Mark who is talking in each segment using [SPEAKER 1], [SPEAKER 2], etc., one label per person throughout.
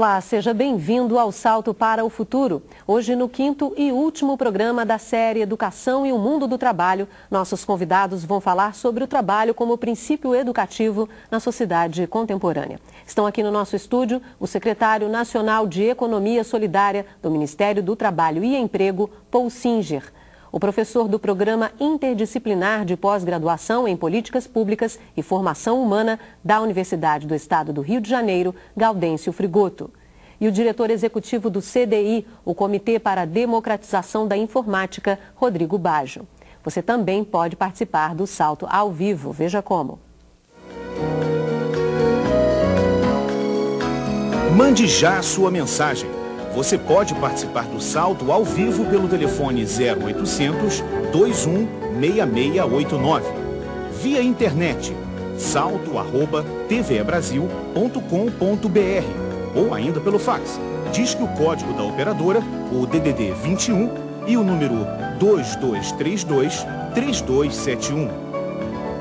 [SPEAKER 1] Olá, seja bem-vindo ao Salto para o Futuro. Hoje, no quinto e último programa da série Educação e o Mundo do Trabalho, nossos convidados vão falar sobre o trabalho como princípio educativo na sociedade contemporânea. Estão aqui no nosso estúdio o secretário nacional de Economia Solidária do Ministério do Trabalho e Emprego, Paul Singer. O professor do Programa Interdisciplinar de Pós-Graduação em Políticas Públicas e Formação Humana da Universidade do Estado do Rio de Janeiro, Gaudêncio Frigoto. E o diretor executivo do CDI, o Comitê para a Democratização da Informática, Rodrigo Baggio. Você também pode participar do Salto ao vivo. Veja como.
[SPEAKER 2] Mande já a sua mensagem. Você pode participar do Salto ao vivo pelo telefone 0800 21 6689. Via internet, salto@tvebrasil.com.br ou ainda pelo fax. Disque o código da operadora, o DDD 21 e o número 2232-3271.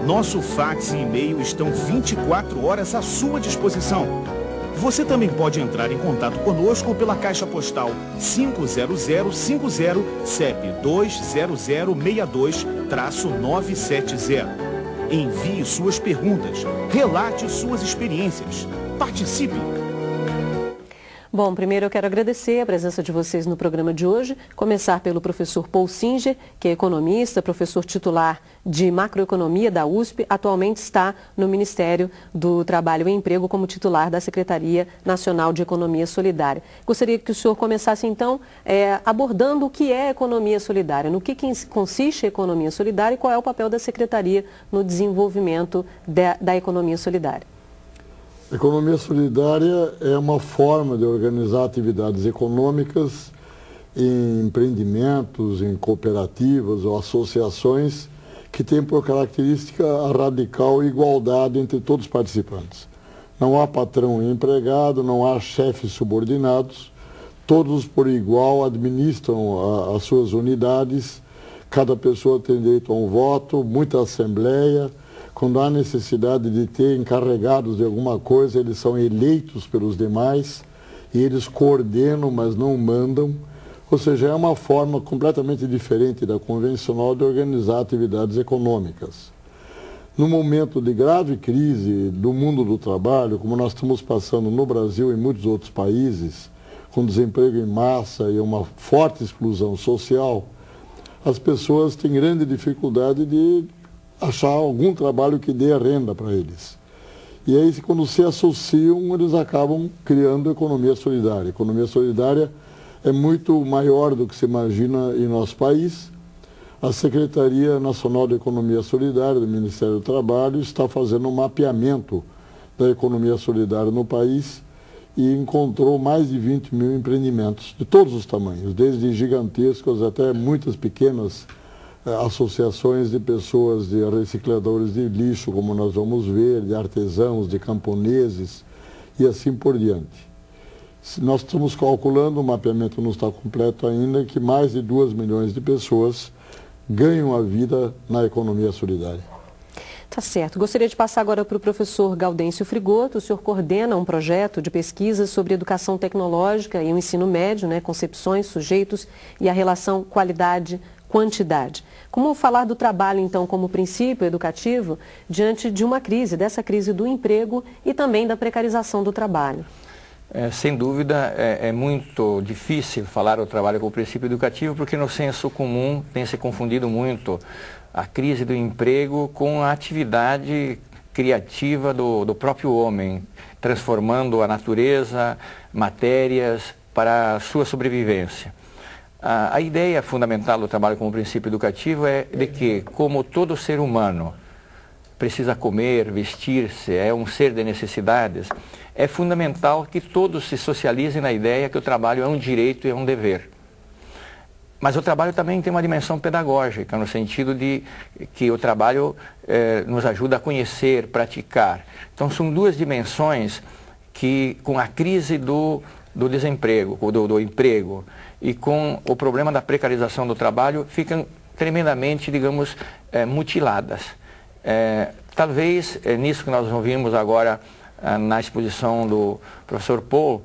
[SPEAKER 2] Nosso fax e e-mail estão 24 horas à sua disposição. Você também pode entrar em contato conosco pela Caixa Postal 50050, CEP 20062-970. Envie suas perguntas, relate suas experiências. Participe!
[SPEAKER 1] Bom, primeiro eu quero agradecer a presença de vocês no programa de hoje. Começar pelo professor Paul Singer, que é economista, professor titular de macroeconomia da USP, atualmente está no Ministério do Trabalho e Emprego como titular da Secretaria Nacional de Economia Solidária. Gostaria que o senhor começasse então abordando o que é economia solidária, no que consiste a economia solidária e qual é o papel da Secretaria no desenvolvimento da economia solidária.
[SPEAKER 3] A economia solidária é uma forma de organizar atividades econômicas em empreendimentos, em cooperativas ou associações que têm por característica a radical igualdade entre todos os participantes. Não há patrão e empregado, não há chefes subordinados, todos por igual administram as suas unidades, cada pessoa tem direito a um voto, muita assembleia. Quando há necessidade de ter encarregados de alguma coisa, eles são eleitos pelos demais e eles coordenam, mas não mandam. Ou seja, é uma forma completamente diferente da convencional de organizar atividades econômicas. No momento de grave crise do mundo do trabalho, como nós estamos passando no Brasil e em muitos outros países, com desemprego em massa e uma forte exclusão social, as pessoas têm grande dificuldade de achar algum trabalho que dê renda para eles. E aí, quando se associam, eles acabam criando economia solidária. A economia solidária é muito maior do que se imagina em nosso país. A Secretaria Nacional de Economia Solidária do Ministério do Trabalho está fazendo um mapeamento da economia solidária no país e encontrou mais de 20 mil empreendimentos de todos os tamanhos, desde gigantescos até muitas pequenas associações de pessoas, de recicladores de lixo, como nós vamos ver, de artesãos, de camponeses e assim por diante. Nós estamos calculando, o mapeamento não está completo ainda, que mais de 2 milhões de pessoas ganham a vida na economia solidária.
[SPEAKER 1] Tá certo. Gostaria de passar agora para o professor Gaudêncio Frigoto. O senhor coordena um projeto de pesquisa sobre educação tecnológica e o ensino médio, concepções, sujeitos e a relação qualidade-quantidade. Como falar do trabalho, então, como princípio educativo diante de uma crise, dessa crise do emprego e também da precarização do trabalho?
[SPEAKER 4] Sem dúvida, é muito difícil falar o trabalho como princípio educativo, porque no senso comum tem se confundido muito a crise do emprego com a atividade criativa do próprio homem, transformando a natureza, matérias para a sua sobrevivência. A ideia fundamental do trabalho como princípio educativo é de que, como todo ser humano precisa comer, vestir-se, é um ser de necessidades, é fundamental que todos se socializem na ideia que o trabalho é um direito e é um dever. Mas o trabalho também tem uma dimensão pedagógica, no sentido de que o trabalho nos ajuda a conhecer, praticar. Então são duas dimensões que, com a crise do desemprego, do emprego, e com o problema da precarização do trabalho, ficam tremendamente, digamos, mutiladas. Talvez nisso que nós ouvimos agora na exposição do professor Paul,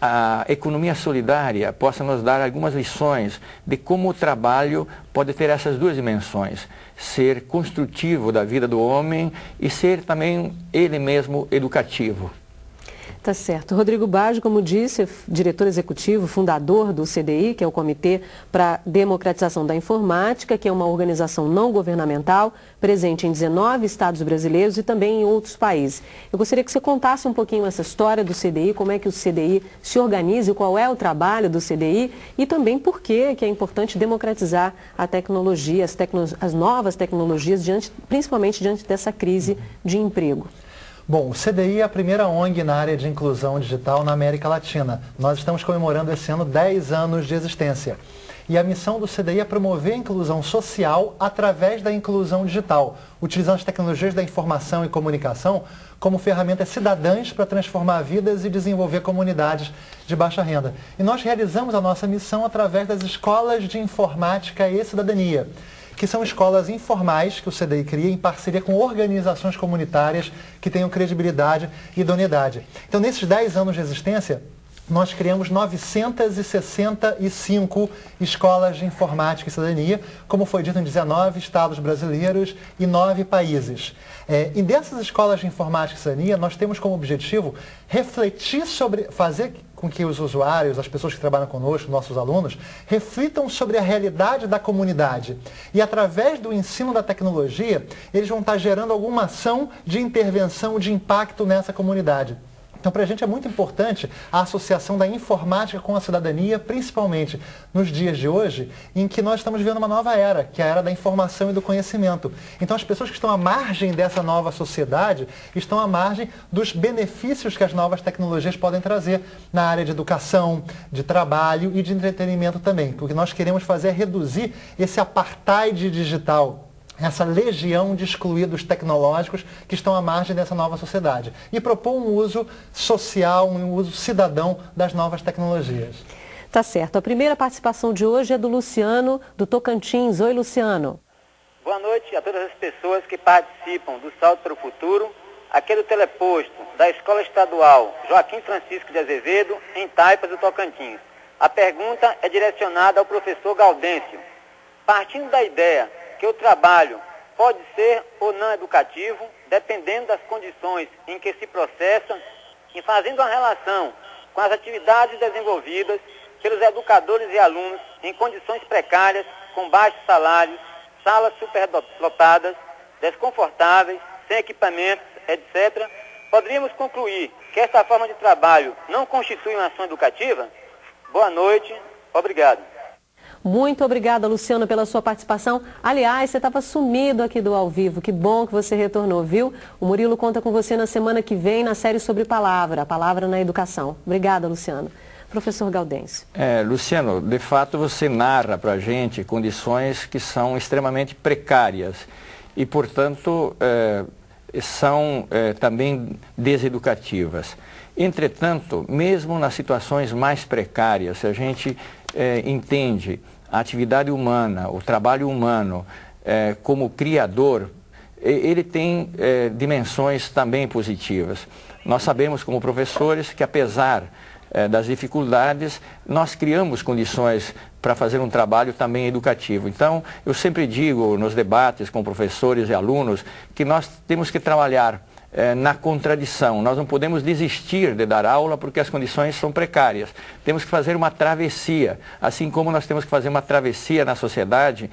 [SPEAKER 4] a economia solidária possa nos dar algumas lições de como o trabalho pode ter essas duas dimensões, ser construtivo da vida do homem e ser também ele mesmo educativo.
[SPEAKER 1] Tá certo. Rodrigo Baggio, como disse, diretor executivo, fundador do CDI, que é o Comitê para a Democratização da Informática, que é uma organização não governamental, presente em 19 estados brasileiros e também em outros países. Eu gostaria que você contasse um pouquinho essa história do CDI, como é que o CDI se organiza, qual é o trabalho do CDI e também por que é importante democratizar a tecnologia, as novas tecnologias, principalmente diante dessa crise de emprego.
[SPEAKER 5] Bom, o CDI é a primeira ONG na área de inclusão digital na América Latina. Nós estamos comemorando esse ano 10 anos de existência. E a missão do CDI é promover a inclusão social através da inclusão digital, utilizando as tecnologias da informação e comunicação como ferramentas cidadãs para transformar vidas e desenvolver comunidades de baixa renda. E nós realizamos a nossa missão através das escolas de informática e cidadania, que são escolas informais que o CDI cria em parceria com organizações comunitárias que tenham credibilidade e idoneidade. Então, nesses 10 anos de existência, nós criamos 965 escolas de informática e cidadania, como foi dito, em 19 estados brasileiros e 9 países. E dessas escolas de informática e cidadania, nós temos como objetivo refletir sobre, fazer com que os usuários, as pessoas que trabalham conosco, nossos alunos, reflitam sobre a realidade da comunidade. E através do ensino da tecnologia, eles vão estar gerando alguma ação de intervenção, de impacto nessa comunidade. Então, para a gente é muito importante a associação da informática com a cidadania, principalmente nos dias de hoje, em que nós estamos vivendo uma nova era, que é a era da informação e do conhecimento. Então, as pessoas que estão à margem dessa nova sociedade estão à margem dos benefícios que as novas tecnologias podem trazer na área de educação, de trabalho e de entretenimento também. O que nós queremos fazer é reduzir esse apartheid digital, essa legião de excluídos tecnológicos que estão à margem dessa nova sociedade. E propor um uso social, um uso cidadão das novas tecnologias.
[SPEAKER 1] Tá certo. A primeira participação de hoje é do Luciano, do Tocantins. Oi, Luciano.
[SPEAKER 6] Boa noite a todas as pessoas que participam do Salto para o Futuro, aqui do Teleposto, da Escola Estadual Joaquim Francisco de Azevedo, em Taipas do Tocantins. A pergunta é direcionada ao professor Gaudêncio. Partindo da ideia que o trabalho pode ser ou não educativo, dependendo das condições em que se processa, e fazendo uma relação com as atividades desenvolvidas pelos educadores e alunos em condições precárias, com baixos salários, salas superlotadas, desconfortáveis, sem equipamentos, etc., poderíamos concluir que essa forma de trabalho não constitui uma ação educativa? Boa noite, obrigado.
[SPEAKER 1] Muito obrigada, Luciano, pela sua participação. Aliás, você estava sumido aqui do Ao Vivo. Que bom que você retornou, viu? O Murilo conta com você na semana que vem na série sobre palavra, a palavra na educação. Obrigada, Luciano. Professor Gaudêncio.
[SPEAKER 4] Luciano, de fato você narra para a gente condições que são extremamente precárias e, portanto, são também deseducativas. Entretanto, mesmo nas situações mais precárias, se a gente entende a atividade humana, o trabalho humano como criador, ele tem dimensões também positivas. Nós sabemos como professores que, apesar das dificuldades, nós criamos condições para fazer um trabalho também educativo. Então, eu sempre digo nos debates com professores e alunos que nós temos que trabalhar na contradição. Nós não podemos desistir de dar aula porque as condições são precárias. Temos que fazer uma travessia, assim como nós temos que fazer uma travessia na sociedade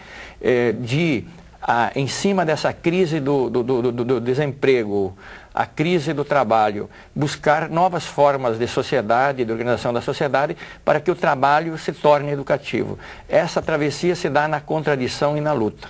[SPEAKER 4] em cima dessa crise do desemprego, a crise do trabalho, buscar novas formas de sociedade, de organização da sociedade, para que o trabalho se torne educativo. Essa travessia se dá na contradição e na luta.